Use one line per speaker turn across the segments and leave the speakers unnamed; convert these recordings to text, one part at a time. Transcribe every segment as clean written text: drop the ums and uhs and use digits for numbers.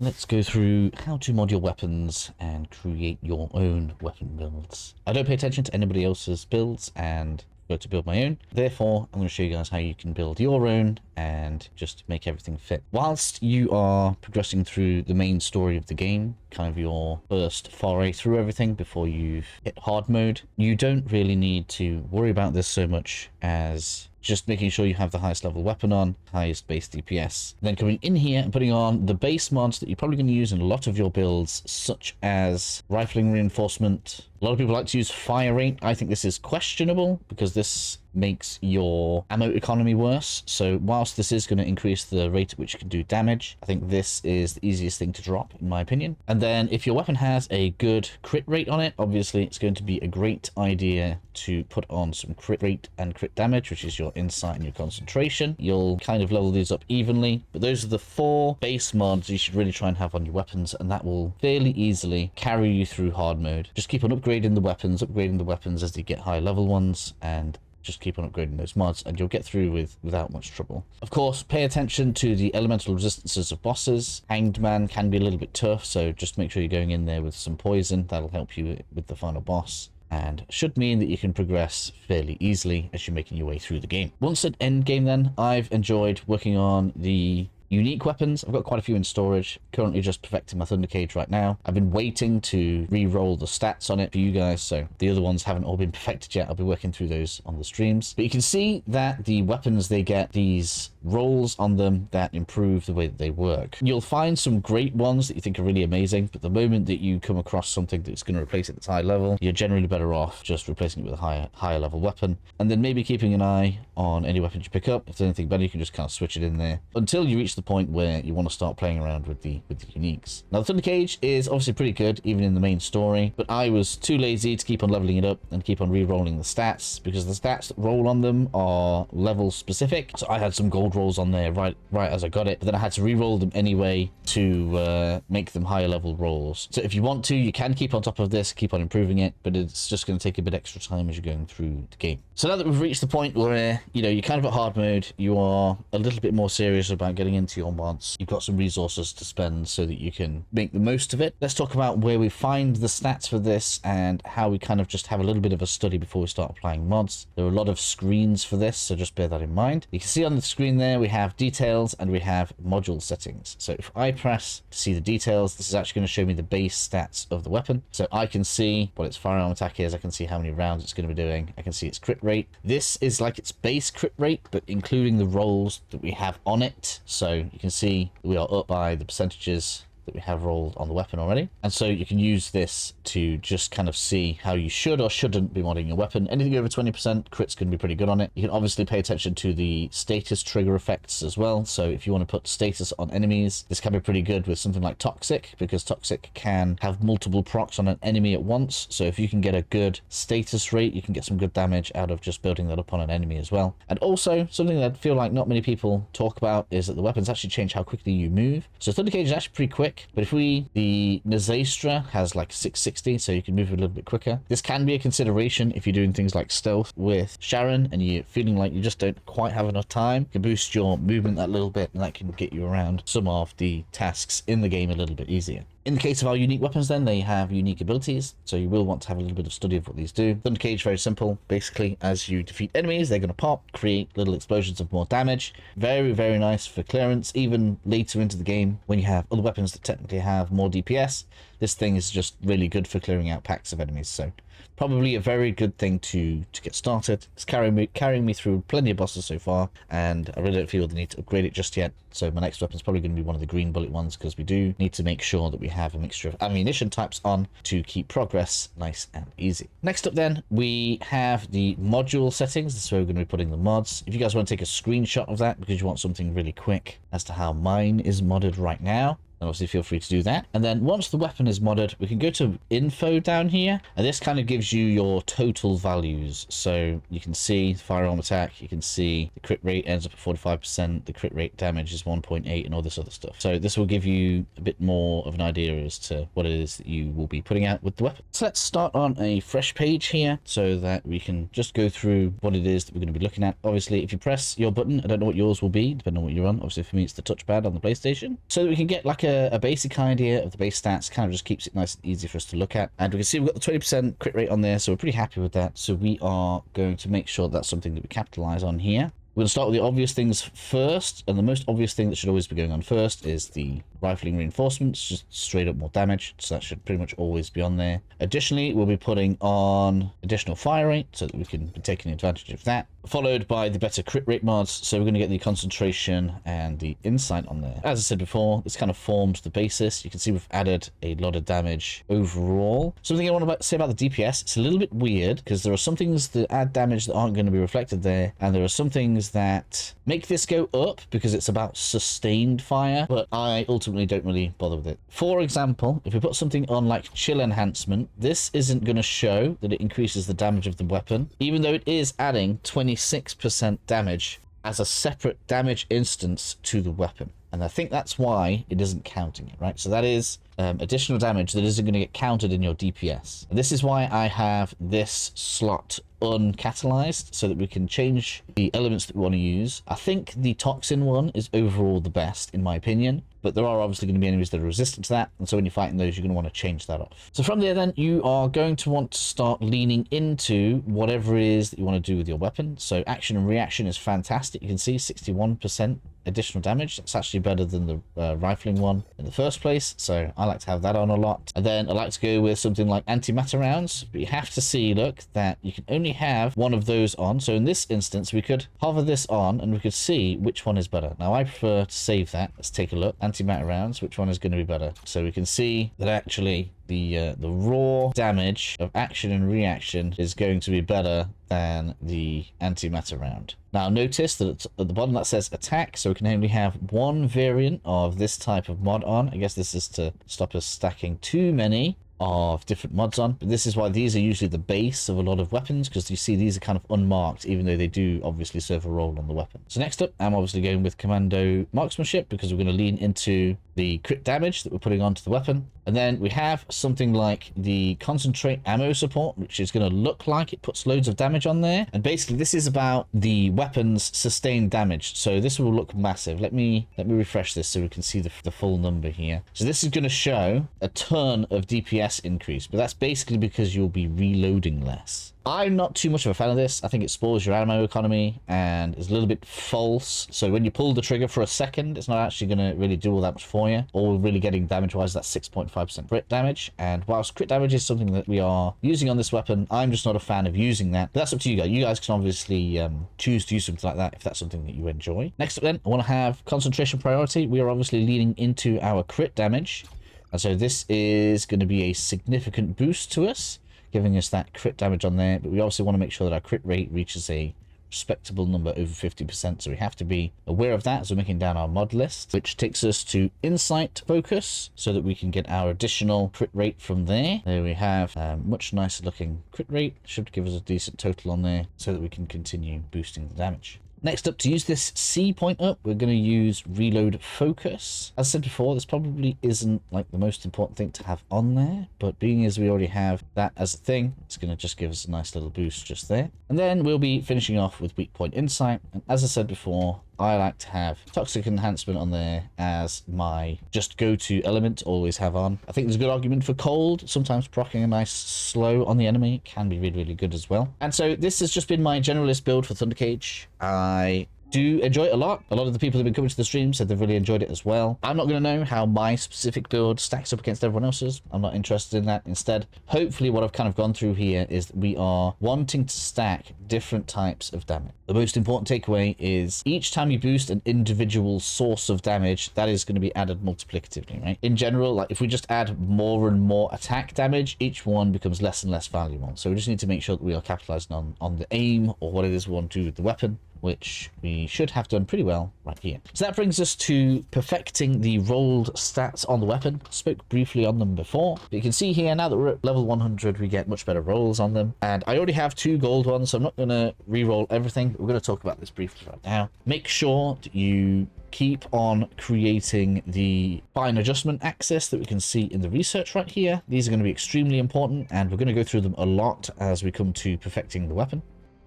let's go through how to mod your weapons and create your own weapon builds. I don't pay attention to anybody else's builds and go to build my own. Therefore, I'm going to show you guys how you can build your own and just make everything fit. Whilst you are progressing through the main story of the game, kind of your first foray through everything before you've hit hard mode, you don't really need to worry about this so much as just making sure you have the highest level weapon on, highest base DPS. Then coming in here and putting on the base mods that you're probably going to use in a lot of your builds, such as rifling reinforcement. A lot of people like to use fire rate. I think this is questionable because this makes your ammo economy worse. So whilst this is going to increase the rate at which you can do damage, I think this is the easiest thing to drop, in my opinion. And then if your weapon has a good crit rate on it, obviously it's going to be a great idea to put on some crit rate and crit damage, which is your insight and your concentration. You'll kind of level these up evenly, but those are the 4 base mods you should really try and have on your weapons, and that will fairly easily carry you through hard mode. Just keep on upgrading the weapons as you get high level ones, and just keep on upgrading those mods and you'll get through without much trouble. Of course, pay attention to the elemental resistances of bosses. Hanged Man can be a little bit tough, so just make sure you're going in there with some poison. That'll help you with the final boss, and should mean that you can progress fairly easily as you're making your way through the game. Once at end game then, I've enjoyed working on the unique weapons. I've got quite a few in storage. Currently just perfecting my Thunder Cage right now. I've been waiting to re-roll the stats on it for you guys, so the other ones haven't all been perfected yet. I'll be working through those on the streams. But you can see that the weapons, they get these rolls on them that improve the way that they work. You'll find some great ones that you think are really amazing, but the moment that you come across something that's going to replace it that's high level, you're generally better off just replacing it with a higher level weapon, and then maybe keeping an eye on any weapons you pick up. If there's anything better, you can just kind of switch it in there until you reach the point where you want to start playing around with the uniques. Now the Thunder Cage is obviously pretty good even in the main story, but I was too lazy to keep on leveling it up and keep on re-rolling the stats, because the stats that roll on them are level specific. So I had some gold rolls on there right as I got it, but then I had to re-roll them anyway to make them higher level rolls. So if you want to, you can keep on top of this, keep on improving it, but it's just going to take a bit extra time as you're going through the game. So now that we've reached the point where, you know, you're kind of at hard mode, you are a little bit more serious about getting into your mods, you've got some resources to spend so that you can make the most of it. Let's talk about where we find the stats for this and how we kind of just have a little bit of a study before we start applying mods. There are a lot of screens for this, so just bear that in mind. You can see on the screen there we have details and we have module settings. So if I press to see the details, this is actually going to show me the base stats of the weapon. So I can see what its firearm attack is, I can see how many rounds it's going to be doing, I can see its crit rate. This is like its base crit rate, but including the rolls that we have on it. So you can see we are up by the percentages that we have rolled on the weapon already, and so you can use this to just kind of see how you should or shouldn't be modding your weapon. Anything over 20% crit's going to be pretty good on it. You can obviously pay attention to the status trigger effects as well. So if you want to put status on enemies, this can be pretty good with something like Toxic, because Toxic can have multiple procs on an enemy at once. So if you can get a good status rate, you can get some good damage out of just building that up on an enemy as well. And also something that I feel like not many people talk about is that the weapons actually change how quickly you move. So Thunder Cage is actually pretty quick, but if the Nazastra has like 660, so you can move a little bit quicker. This can be a consideration if you're doing things like stealth with Sharon and you're feeling like you just don't quite have enough time. You can boost your movement that little bit, and that can get you around some of the tasks in the game a little bit easier. In the case of our unique weapons then, they have unique abilities, so you will want to have a little bit of study of what these do. Thunder Cage, very simple. Basically, as you defeat enemies, they're going to pop, create little explosions of more damage. Very, very nice for clearance. Even later into the game, when you have other weapons that technically have more DPS, this thing is just really good for clearing out packs of enemies. So probably a very good thing to get started. It's carrying me through plenty of bosses so far, and I really don't feel the need to upgrade it just yet. So my next weapon is probably going to be one of the green bullet ones, because we do need to make sure that we have a mixture of ammunition types on to keep progress nice and easy. Next up then, we have the module settings. This is where we're going to be putting the mods. If you guys want to take a screenshot of that because you want something really quick as to how mine is modded right now, and obviously feel free to do that. And then once the weapon is modded, we can go to info down here, and this kind of gives you your total values. So you can see the firearm attack, you can see the crit rate ends up at 45%, the crit rate damage is 1.8, and all this other stuff. So this will give you a bit more of an idea as to what it is that you will be putting out with the weapon. So let's start on a fresh page here so that we can just go through what it is that we're going to be looking at. Obviously, if you press your button, I don't know what yours will be, depending on what you're on. Obviously for me, it's the touchpad on the PlayStation. So that we can get like a basic idea of the base stats, kind of just keeps it nice and easy for us to look at. And we can see we've got the 20% crit rate on there, so we're pretty happy with that. So we are going to make sure that's something that we capitalize on here. We're going to start with the obvious things first, and the most obvious thing that should always be going on first is the rifling reinforcements, just straight up more damage, so that should pretty much always be on there. Additionally, we'll be putting on additional fire rate so that we can be taking advantage of that, followed by the better crit rate mods, so we're going to get the concentration and the insight on there. As I said before, this kind of forms the basis. You can see we've added a lot of damage overall. Something I want to say about the DPS, it's a little bit weird because there are some things that add damage that aren't going to be reflected there, and there are some things that make this go up because it's about sustained fire, but I ultimately don't really bother with it. For example, if we put something on like chill enhancement, this isn't going to show that it increases the damage of the weapon, even though it is adding 26% damage as a separate damage instance to the weapon. And I think that's why it isn't counting it, right? So that is additional damage that isn't going to get counted in your DPS. And this is why I have this slot uncatalyzed so that we can change the elements that we want to use. I think the toxin one is overall the best in my opinion, but there are obviously going to be enemies that are resistant to that, and so when you're fighting those, you're going to want to change that off. So from there then, you are going to want to start leaning into whatever it is that you want to do with your weapon. So action and reaction is fantastic. You can see 61% additional damage. It's actually better than the rifling one in the first place, so I like to have that on a lot. And then I like to go with something like antimatter rounds, but you have to see, look, that you can only have one of those on. So in this instance, we could hover this on and we could see which one is better. Now I prefer to save that. Let's take a look. Antimatter rounds, which one is going to be better? So we can see that actually the raw damage of action and reaction is going to be better than the antimatter round. Now notice that at the bottom that says attack, so we can only have one variant of this type of mod on. I guess this is to stop us stacking too many of different mods on, but this is why these are usually the base of a lot of weapons, because you see these are kind of unmarked, even though they do obviously serve a role on the weapon. So next up, I'm obviously going with Commando Marksmanship because we're going to lean into the crit damage that we're putting onto the weapon. And then we have something like the concentrate ammo support, which is going to look like it puts loads of damage on there. And basically this is about the weapon's sustained damage. So this will look massive. Let me refresh this so we can see the full number here. So this is going to show a ton of DPS increase, but that's basically because you'll be reloading less. I'm not too much of a fan of this. I think it spoils your ammo economy and is a little bit false. So when you pull the trigger for a second, it's not actually going to really do all that much for you. All we're really getting damage-wise, that's 6.5% crit damage. And whilst crit damage is something that we are using on this weapon, I'm just not a fan of using that. But that's up to you guys. You guys can obviously choose to use something like that if that's something that you enjoy. Next up then, I want to have concentration priority. We are obviously leaning into our crit damage. And so this is going to be a significant boost to us, giving us that crit damage on there, but we also want to make sure that our crit rate reaches a respectable number over 50%, so we have to be aware of that as we're making down our mod list, which takes us to insight focus so that we can get our additional crit rate from there. There we have much nicer looking crit rate, should give us a decent total on there so that we can continue boosting the damage. Next up, to use this C point up, we're going to use reload focus. As I said before, this probably isn't like the most important thing to have on there, but being as we already have that as a thing, it's going to just give us a nice little boost just there. And then we'll be finishing off with weak point insight. And as I said before, I like to have toxic enhancement on there as my just go-to element, always have on. I think there's a good argument for cold. Sometimes proccing a nice slow on the enemy can be really, really good as well. And so this has just been my generalist build for Thundercage. I do enjoy it a lot. A lot of the people that have been coming to the stream said they've really enjoyed it as well. I'm not going to know how my specific build stacks up against everyone else's. I'm not interested in that. Instead, hopefully what I've kind of gone through here is that we are wanting to stack different types of damage. The most important takeaway is each time you boost an individual source of damage, that is going to be added multiplicatively, right? In general, like if we just add more and more attack damage, each one becomes less and less valuable. So we just need to make sure that we are capitalizing on the aim or what it is we want to do with the weapon, which we should have done pretty well right here. So that brings us to perfecting the rolled stats on the weapon. Spoke briefly on them before, but you can see here now that we're at level 100, we get much better rolls on them. And I already have 2 gold ones, so I'm not going to re-roll everything. We're going to talk about this briefly right now. Make sure that you keep on creating the fine adjustment axis that we can see in the research right here. These are going to be extremely important, and we're going to go through them a lot as we come to perfecting the weapon.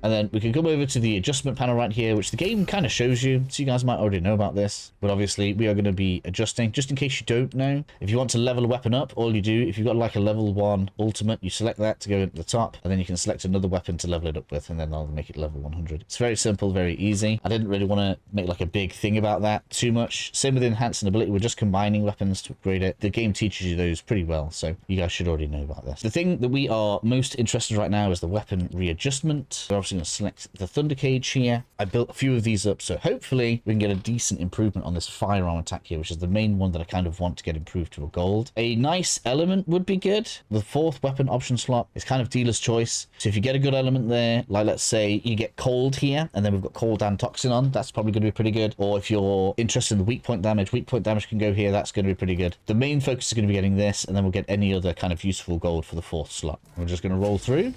And then we can come over to the adjustment panel right here, which the game kind of shows you. So you guys might already know about this. But obviously, we are going to be adjusting. Just in case you don't know, if you want to level a weapon up, all you do, if you've got like a level 1 ultimate, you select that to go at the top. And then you can select another weapon to level it up with. And then I'll make it level 100. It's very simple, very easy. I didn't really want to make like a big thing about that too much. Same with enhancing ability. We're just combining weapons to upgrade it. The game teaches you those pretty well. So you guys should already know about this. The thing that we are most interested in right now is the weapon readjustment. We're obviously going to select the Thunder Cage here. I built a few of these up, so hopefully we can get a decent improvement on this firearm attack here, which is the main one that I kind of want to get improved to a gold. A nice element would be good. The 4th weapon option slot is kind of dealer's choice. So if you get a good element there, like let's say you get cold here, and then we've got cold and toxin on, that's probably going to be pretty good. Or if you're interested in the weak point damage can go here, that's going to be pretty good. The main focus is going to be getting this, and then we'll get any other kind of useful gold for the 4th slot. We're just going to roll through.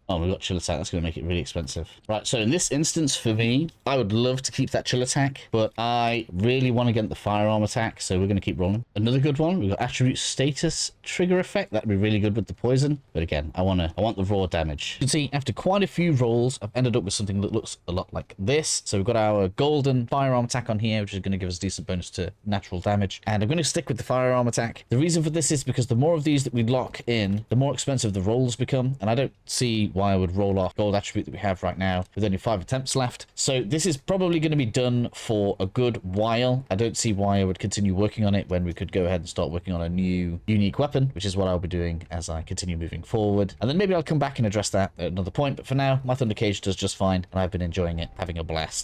Oh, we've got chill attack. That's going to make it really expensive. Right, so in this instance, for me, I would love to keep that chill attack, but I really want to get the firearm attack, so we're going to keep rolling. Another good one, we've got attribute status trigger effect. That'd be really good with the poison. But again, I want the raw damage. You can see, after quite a few rolls, I've ended up with something that looks a lot like this. So we've got our golden firearm attack on here, which is going to give us a decent bonus to natural damage. And I'm going to stick with the firearm attack. The reason for this is because the more of these that we lock in, the more expensive the rolls become. And I don't see why I would roll off gold attribute that we have right now with only 5 attempts left. So this is probably going to be done for a good while. I don't see why I would continue working on it when we could go ahead and start working on a new unique weapon, which is what I'll be doing as I continue moving forward. And then maybe I'll come back and address that at another point. But for now, my Thunder Cage does just fine, and I've been enjoying it, having a blast.